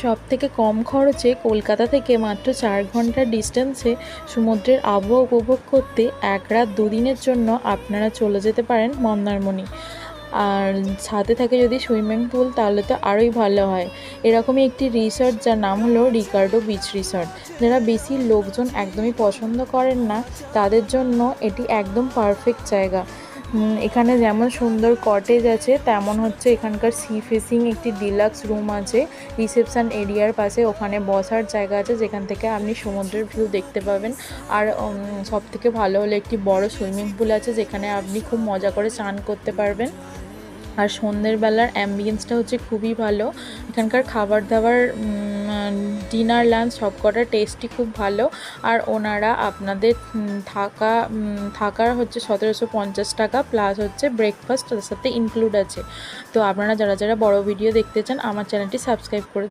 সবথেকে কম খরচে কলকাতা থেকে মাত্র 4 ঘন্টার ডিস্টেন্সে সমুদ্রের আবহাওয়া উপভোগ করতে 1 রাত 2 দিনের জন্য আপনারা চলে যেতে পারেন মন্দারমণি। আর সাথে থাকে যদি সুইমিং পুল তাহলে তো আরোই ভালো হয়। এরকমই একটি রিসর্ট যার নাম হলো রিকার্ডো বিচ রিসর্ট। যারা বেশি লোকজন একদমই পছন্দ করেন না তাদের জন্য এটি একদম পারফেক্ট জায়গা। এখানে যেমন সুন্দর কটেজ আছে তেমন হচ্ছে এখানকার সি ফেসিং একটি ডিলাক্স রুম আছে রিসেপশন এরিয়ার পাশে। ওখানে বসার জায়গা আছে যেখান থেকে আপনি সমুদ্রের ভিউ দেখতে পাবেন। আর সবথেকে ভালো হলো একটি বড় সুইমিং পুল আছে যেখানে আপনি খুব মজা করে স্নান করতে পারবেন। আর সন্ধ্যের বেলার অ্যাম্বিয়েন্সটা হচ্ছে খুবই ভালো। এখানকার খাবার দাবার ডিনার লাঞ্চ সব কটার টেস্টই খুব ভালো। আর ওনারা আপনাদের থাকার হচ্ছে 1750 টাকা প্লাস হচ্ছে ব্রেকফাস্ট তার সাথে ইনক্লুড আছে। তো আপনারা যারা যারা বড় ভিডিও দেখতে চান আমার চ্যানেলটি সাবস্ক্রাইব করে